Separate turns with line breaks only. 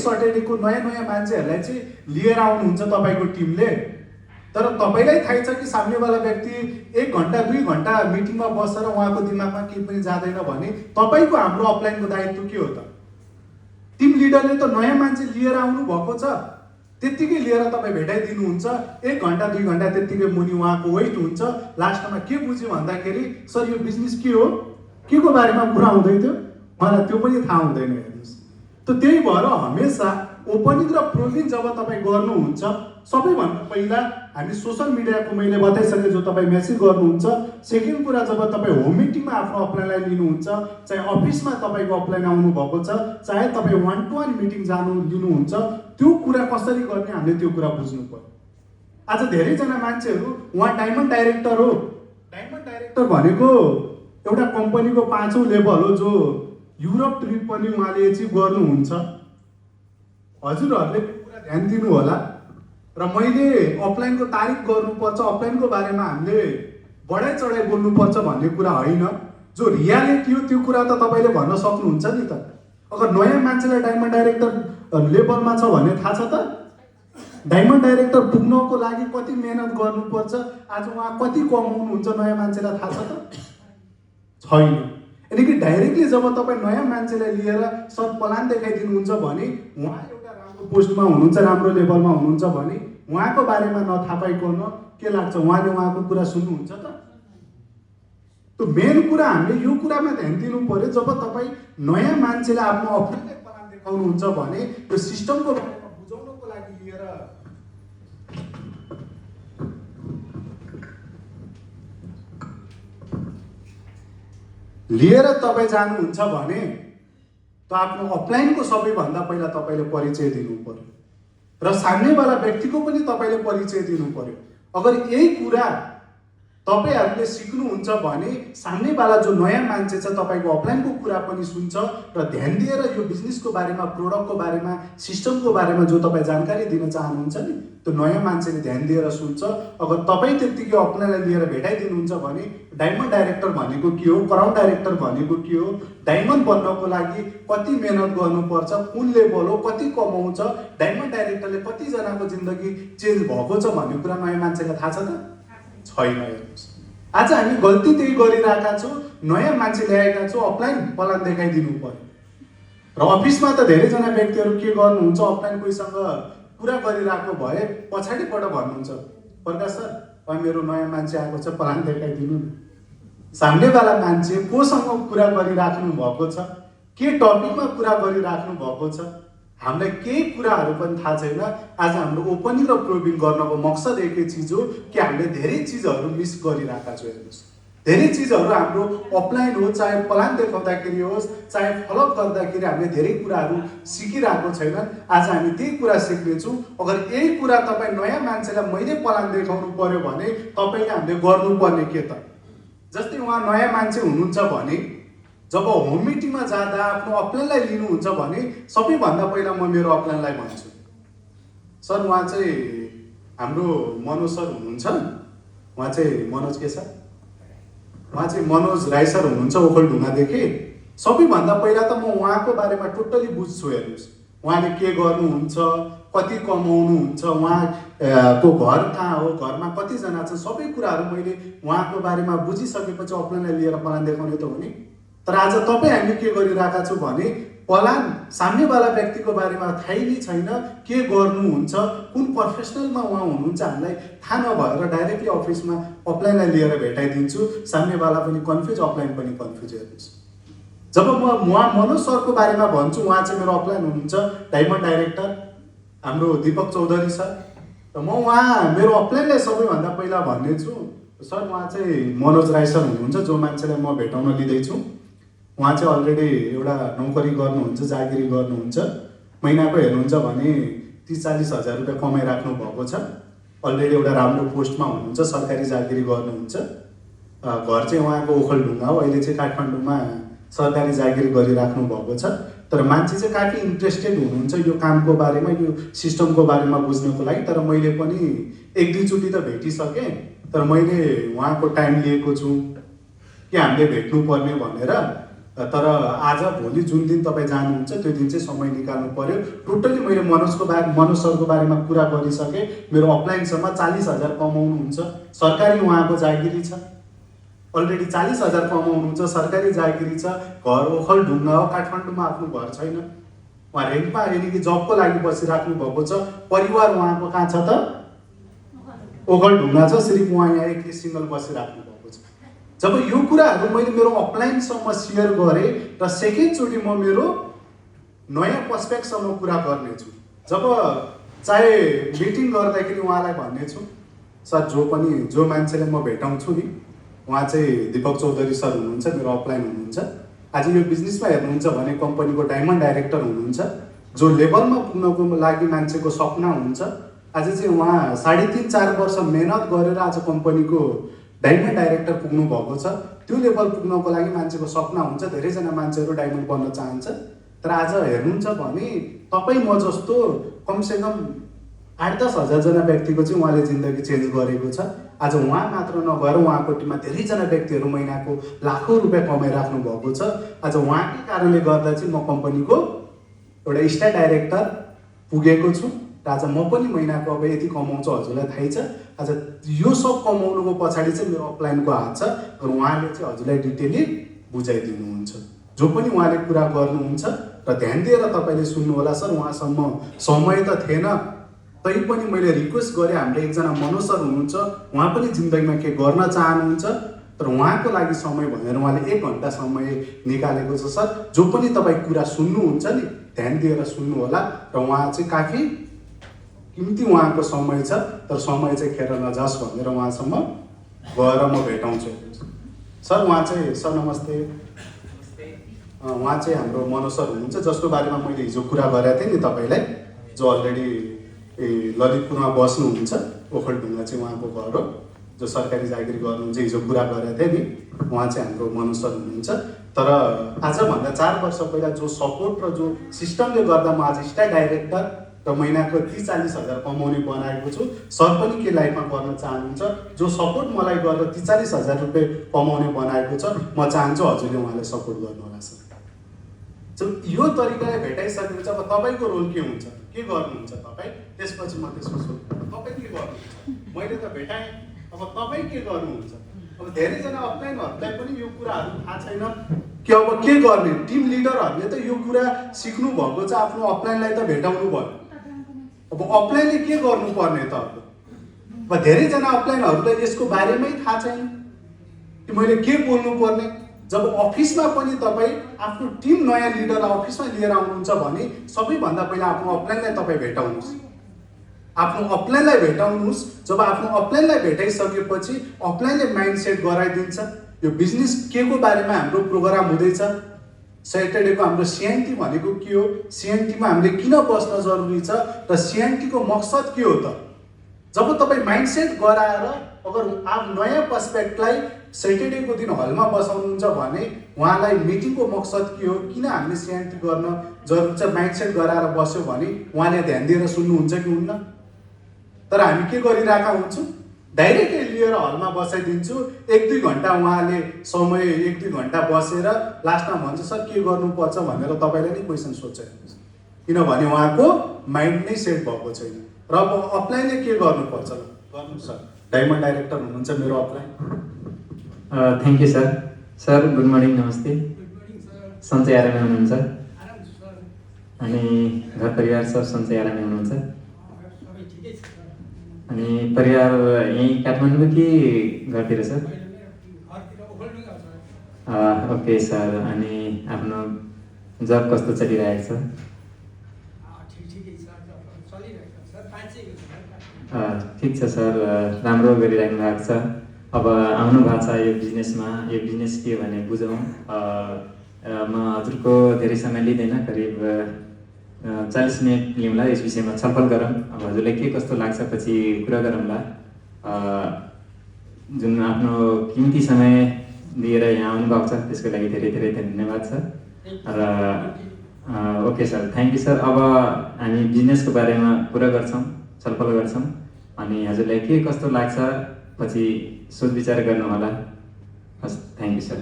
सटरडेको नयाँ मान्छेहरूलाई चाहिँ लिएर आउनुहुन्छ तपाईँको टिमले, तर तपाईँलाई थाहै छ कि सामनेवाला व्यक्ति 1 घन्टा 2 घन्टा मिटिङमा बसेर उहाँको दिमागमा केही पनि जाँदैन भने तपाईँको हाम्रो अपलाइनको दायित्व के हो त? टिम लिडरले त नयाँ मान्छे लिएर आउनु भएको छ, त्यत्तिकै लिएर तपाईँ भेटाइदिनुहुन्छ। 1 घन्टा 2 घन्टा त्यत्तिकै मुनि उहाँको वेट हुन्छ। लास्टमा के बुझ्यो भन्दाखेरि सर यो बिजनेस के हो, के को बारेमा कुरा हुँदै थियो, मलाई त्यो पनि थाहा हुँदैन। हेर्नुहोस्, त त्यही भएर हमेसा ओपनिङ र प्रोबिङ जब तपाईँ गर्नुहुन्छ, सबैभन्दा पहिला हामी सोसल मिडियाको मैले बताइसकेँ जो तपाईँ मेसेज गर्नुहुन्छ। सेकेन्ड कुरा, जब तपाईँ होम मिटिङमा आफ्नो अपलाइनलाई लिनुहुन्छ, चाहे अफिसमा तपाईँको अपलाइन आउनु भएको छ, चाहे तपाईँ 1-to-1 मिटिङ जानु लिनुहुन्छ, त्यो कुरा कसरी गर्ने हामीले त्यो कुरा बुझ्नु पर्यो। आज धेरैजना मान्छेहरू उहाँ डायमन्ड डाइरेक्टर हो, डायमन्ड डाइरेक्टर भनेको एउटा कम्पनीको 5औं लेभल हो जो युरोप ट्रिप पनि उहाँले एचिभ गर्नुहुन्छ। हजुरहरूले कुरा ध्यान दिनु होला। र मैले अफलाइनको तारिफ गर्नुपर्छ, अफलाइनको बारेमा हामीले बढाइ चढाइ बोल्नुपर्छ भन्ने कुरा होइन। जो रियालिटी हो त्यो कुरा त तपाईँले भन्न सक्नुहुन्छ नि त। अगर नयाँ मान्छेलाई डायमन्ड डाइरेक्टर लेभलमा छ भने थाहा छ त? डायमन्ड डाइरेक्टर पुग्नको लागि कति मेहनत गर्नुपर्छ, आज उहाँ कति कमाउनुहुन्छ नयाँ मान्छेलाई थाहा छ त? छैन। यानि कि डाइरेक्टली जब तपाईँ नयाँ मान्छेलाई लिएर सर प्लान देखाइदिनुहुन्छ भने उहाँ एउटा राम्रो पोस्टमा हुनुहुन्छ, राम्रो लेभलमा हुनुहुन्छ भने उहाँको बारेमा नथाहा पाइकन के लाग्छ, उहाँले उहाँको कुरा सुन्नुहुन्छ त? त्यो मेन कुरा हामीले यो कुरामा ध्यान दिनु पर्यो। जब तपाईँ नयाँ मान्छेलाई आफ्नो अफलाइनलाई प्लान देखाउनुहुन्छ भने यो सिस्टमको बारेमा बुझाउनको लागि लिएर तपाईँ जानुहुन्छ भने त आफ्नो अफलाइनको सबैभन्दा पहिला तपाईँले परिचय दिनु पर्यो र सामनेवाला व्यक्तिको पनि तपाईँले परिचय दिनु पर्यो। अगर यही कुरा तपाईँहरूले सिक्नुहुन्छ भने सामनेवाला जो नयाँ मान्छे छ तपाईँको अफलाइनको कुरा पनि सुन्छ र ध्यान दिएर यो बिजनेसको बारेमा, प्रोडक्टको बारेमा, सिस्टमको बारेमा जो तपाईँ जानकारी दिन चाहनुहुन्छ नि त्यो नयाँ मान्छेले ध्यान दिएर सुन्छ। अगर तपाईँ त्यत्तिकै अफलाइनलाई लिएर भेटाइदिनुहुन्छ भने डायमन्ड डाइरेक्टर भनेको के हो, क्राउन डाइरेक्टर भनेको के हो, डायमन्ड बन्नको लागि कति मेहनत गर्नुपर्छ, कुन लेभल हो, कति कमाउँछ, डायमन्ड डाइरेक्टरले कतिजनाको जिन्दगी चेन्ज भएको छ भन्ने कुरा नयाँ मान्छेलाई थाहा छ त? छैन। हेर्नुहोस्, आज हामी गल्ती त्यही गरिरहेका छौँ। नयाँ मान्छे ल्याएका छौँ, अफलाइन प्लान देखाइदिनु पर्यो। र अफिसमा त धेरैजना व्यक्तिहरू के गर्नुहुन्छ, अफलाइन कोहीसँग कुरा गरिरहेको भए पछाडिबाट भन्नुहुन्छ, प्रकाश सर अब मेरो नयाँ मान्छे आएको छ, प्लान देखाइदिनु न। सामनेवाला मान्छे कोसँग कुरा गरिराख्नु भएको छ, के टपिकमा कुरा गरिराख्नु भएको छ, हामीलाई केही कुराहरू पनि थाहा छैन। आज हाम्रो ओपनिङ र प्रोबिङ गर्नको मकसद एकै चिज हो कि हामीले धेरै चिजहरू मिस गरिरहेका छौँ। हेर्नुहोस्, धेरै चिजहरू हाम्रो अफलाइन हो, चाहे प्लान देखाउँदाखेरि होस्, चाहे फलोअप गर्दाखेरि हामीले धेरै कुराहरू सिकिरहेको छैनन्। आज हामी त्यही कुरा सिक्नेछौँ। अगर यही कुरा तपाईँ नयाँ मान्छेलाई मैले प्लान देखाउनु पर्यो भने तपाईँले हामीले गर्नुपर्ने के त? जस्तै उहाँ नयाँ मान्छे हुनुहुन्छ भने जब होम मिटिङमा जाँदा आफ्नो अफलाइनलाई लिनुहुन्छ भने सबैभन्दा पहिला म मेरो अफलाइनलाई भन्छु, सर उहाँ चाहिँ हाम्रो मनोज सर हुनुहुन्छ, उहाँ चाहिँ मनोज के सर, उहाँ चाहिँ मनोज राई सर हुनुहुन्छ ओखलढुङ्गादेखि। सबैभन्दा पहिला त म उहाँको बारेमा टोटली बुझ्छु। हेर्नुहोस्, उहाँले के गर्नुहुन्छ, कति कमाउनुहुन्छ, उहाँको घर कहाँ हो, घरमा कतिजना छ, सबै कुराहरू मैले उहाँको बारेमा बुझिसकेपछि अफलाइनलाई लिएर प्लान देखाउने त हो नि। तर आज तपाईँ हामी के गरिरहेका छौँ भने प्लान सामनेवाला व्यक्तिको बारेमा थाहै नै छैन, के गर्नुहुन्छ, कुन प्रोफेसनलमा उहाँ हुनुहुन्छ हामीलाई थाहा नभएर डाइरेक्टली अफिसमा अफलाइनलाई लिएर भेटाइदिन्छु। सामनेवाला पनि कन्फ्युज, अफलाइन पनि कन्फ्युज। हेर्नुहोस्, जब म उहाँ मनोज सरको बारेमा भन्छु, उहाँ चाहिँ मेरो अफलाइन हुनुहुन्छ डायमन्ड डाइरेक्टर हाम्रो दीपक चौधरी सर, र म उहाँ मेरो अफलाइनलाई सबैभन्दा पहिला भन्ने छु, सर उहाँ चाहिँ मनोज राई सर हुनुहुन्छ जो मान्छेलाई म भेटाउन लिँदैछु। उहाँ चाहिँ अलरेडी एउटा नोकरी गर्नुहुन्छ, जागिरी गर्नुहुन्छ, महिनाको हेर्नुहुन्छ भने 30-40 हजार रुपियाँ कमाइराख्नु भएको छ। अलरेडी एउटा राम्रो पोस्टमा हुनुहुन्छ, सरकारी जागिरी गर्नुहुन्छ। घर चाहिँ उहाँको ओखलढुङ्गा हो, अहिले चाहिँ काठमाडौँमा सरकारी जागिरी गरिराख्नु भएको छ। तर मान्छे चाहिँ काफी इन्ट्रेस्टेड हुनुहुन्छ यो कामको बारेमा, यो सिस्टमको बारेमा बुझ्नको लागि। तर मैले पनि 1-2 चोटि त भेटिसकेँ, तर मैले उहाँको टाइम लिएको छु कि हामीले भेट्नुपर्ने भनेर। तर आज भोलि जुन दिन तपाईँ जानुहुन्छ त्यो दिन चाहिँ समय निकाल्नु पर्यो। टोटल्ली मैले मनोज सरको बारेमा कुरा गरिसकेँ। मेरो अपलाइनसम्म 40,000 कमाउनुहुन्छ, सरकारी उहाँको जागिरी छ, अलरेडी 40,000 कमाउनुहुन्छ, सरकारी जागिरी छ, घर ओखलढुङ्गा हो, काठमाडौँमा आफ्नो घर छैन, उहाँ रेन्टमा यानि कि जबको लागि बसिराख्नु भएको छ। परिवार उहाँको कहाँ छ त? ओखलढुङ्गा छ, सिर्फ उहाँ यहाँ एक्लै सिङ्गल बसिराख्नु भएको छ। जब यो कुराहरू मैले मेरो अपलाइनसम्म सेयर गरेँ र सेकेन्डचोटि म मेरो नयाँ पर्सपेक्टसम्म कुरा गर्नेछु। जब चाहे मिटिङ गर्दाखेरि उहाँलाई भन्नेछु, सर जो मान्छेले म भेटाउँछु नि उहाँ चाहिँ दीपक चौधरी सर हुनुहुन्छ, मेरो अपलाइन हुनुहुन्छ। आज यो बिजनेसमा हेर्नुहुन्छ भने कम्पनीको डायमन्ड डाइरेक्टर हुनुहुन्छ। जो लेभलमा पुग्नको लागि मान्छेको सपना हुन्छ, आज चाहिँ उहाँ 3.5-4 वर्ष मेहनत गरेर आज कम्पनीको डायमन्ड डाइरेक्टर पुग्नु भएको छ। त्यो लेभल पुग्नको लागि मान्छेको सपना हुन्छ, धेरैजना मान्छेहरू डायमन्ड बन्न चाहन्छ। तर आज हेर्नुहुन्छ भने तपाईँ म जस्तो कमसेकम 8-10 हजारजना व्यक्तिको चाहिँ उहाँले जिन्दगी चेन्ज गरेको छ। आज उहाँ मात्र नभएर उहाँको टिममा धेरैजना व्यक्तिहरू महिनाको लाखौँ रुपियाँ कमाइराख्नु भएको छ। आज उहाँकै कारणले गर्दा चाहिँ म कम्पनीको एउटा स्टार डाइरेक्टर पुगेको छु र आज म पनि महिनाको अब यति कमाउँछु, हजुरलाई थाहै छ। आज यो सब कमाउनुको पछाडि चाहिँ मेरो अपलाइनको हात छ र उहाँले चाहिँ हजुरलाई डिटेली बुझाइदिनुहुन्छ। जो पनि उहाँले कुरा गर्नुहुन्छ र ध्यान दिएर तपाईँले सुन्नुहोला। सर उहाँसम्म समय त थिएन, तैपनि मैले रिक्वेस्ट गरेँ। हाम्रो एकजना मनोज सर हुनुहुन्छ, उहाँ पनि जिन्दगीमा के गर्न चाहनुहुन्छ, तर उहाँको लागि समय भनेर उहाँले 1 घन्टा समय निकालेको छ। सर जो पनि तपाईँ कुरा सुन्नुहुन्छ नि ध्यान दिएर सुन्नुहोला र उहाँ चाहिँ काफी किम्ती उहाँको समय छ, तर समय चाहिँ खेर नजाओस् भनेर उहाँसम्म गएर म भेटाउँछु। सर उहाँ चाहिँ, सर नमस्ते। उहाँ चाहिँ हाम्रो मनोज सर हुनुहुन्छ, जसको बारेमा मैले हिजो कुरा गरेको थिएँ नि तपाईँलाई, जो अलरेडी ललितपुरमा बस्नुहुन्छ। ओखलढुङ्गा चाहिँ उहाँको घर हो, जो सरकारी जागिरी गर्नुहुन्छ। हिजो कुरा गरेको थिएँ नि, उहाँ चाहिँ हाम्रो मनोज सर हुनुहुन्छ। तर आजभन्दा 4 वर्ष पहिला जो सपोर्ट र जो सिस्टमले गर्दा म आज स्टार डाइरेक्टर र महिनाको 30-40 हजार कमाउने बनाएको छु। सर पनि के लाइफमा गर्न चाहनुहुन्छ, जो सपोर्ट मलाई गरेर 30-40 हजार रुपियाँ कमाउने बनाएको छ, म चाहन्छु हजुरले उहाँलाई सपोर्ट गर्नुहोला सर। जब यो तरिकाले भेटाइसकेपछि अब तपाईँको रोल के हुन्छ, के गर्नुहुन्छ तपाईँ? त्यसपछि म त्यसको सोध्छु तपाईँ के गर्नुहुन्छ। मैले त भेटाएँ, अब तपाईँ के गर्नुहुन्छ? अब धेरैजना अपलाइनहरूलाई पनि यो कुराहरू थाहा छैन कि अब के गर्ने। टिम लिडरहरूले त यो कुरा सिक्नु भएको छ, आफ्नो अपलाइनलाई त भेटाउनु भयो। अब अपलाइनले के गर्नुपर्ने त? अब धेरैजना अपलाइनहरूलाई यसको बारेमै थाहा छैन कि मैले के बोल्नु पर्ने। जब अफिसमा पनि तपाईँ आफ्नो टिम नयाँ लिडरलाई अफिसमा लिएर आउनुहुन्छ भने सबैभन्दा पहिला आफ्नो अपलाइनलाई तपाईँ भेटाउनुहोस्। आफ्नो अपलाइनलाई भेटाउनुहोस्। जब आफ्नो अपलाइनलाई भेटाइसकेपछि अपलाइनले माइन्ड सेट गराइदिन्छ यो बिजनेस के को बारेमा हाम्रो प्रोग्राम हुँदैछ। सैटरडेको हाम्रो सिएनटी भनेको के हो, सिएनटीमा हामीले किन बस्न जरुरी छ र सिएनटीको मकसद के हो त। जब तपाईँ माइन्ड सेट गराएर अगर नयाँ पर्सपेक्टलाई सैटरडेको दिन हलमा बसाउनुहुन्छ भने उहाँलाई मिटिङको मकसद के हो, किन हामीले सिएनटी गर्न जरुरी छ, माइन्ड सेट गराएर बस्यो भने उहाँले ध्यान दिएर सुन्नुहुन्छ कि हुन्न। तर हामी के गरिरहेका हुन्छौँ, डाइरेक्टली लिएर हलमा बसाइदिन्छु। 1-2 घन्टा उहाँले समय 1-2 घन्टा बसेर लास्टमा भन्छ सर के गर्नुपर्छ भनेर तपाईँलाई नै क्वेसन सोध्छ। किनभने उहाँको माइन्ड नै सेट भएको छैन। र अब अपलाइनले के गर्नुपर्छ गर्नु सर? डायमन्ड डाइरेक्टर हुनुहुन्छ मेरो upline.
Thank you sir. Sir good morning, नमस्ते। सन्चै आरामै हुनुहुन्छ? अनि घर परिवार सब सन्चै आरामै हुनुहुन्छ? अनि परिवार यहीँ काठमाडौँ कि घरतिर सर? Okay sir. अनि आफ्नो जब कस्तो चलिरहेको छ? ठिक छ सर, राम्रो गरिराख्नु भएको छ। अब आउनु भएको छ यो बिजनेसमा। यो बिजनेस के हो भने बुझौँ। म हजुरको धेरै समय लिँदैन, करिब 40 मिनट लिउँला। यस विषयमा छलफल गरौँ। अब हजुरलाई के कस्तो लाग्छ पछि कुरा गरौँला। जुन आफ्नो किमती समय दिएर यहाँ आउनुभएको छ त्यसको लागि धेरै धेरै धन्यवाद छ। र okay sir, thank you sir. अब हामी बिजनेसको बारेमा कुरा गर्छौँ, छलफल गर्छौँ। अनि हजुरलाई के कस्तो लाग्छ पछि सोच विचार गर्नु होला। हस्, थ्याङ्क यू सर।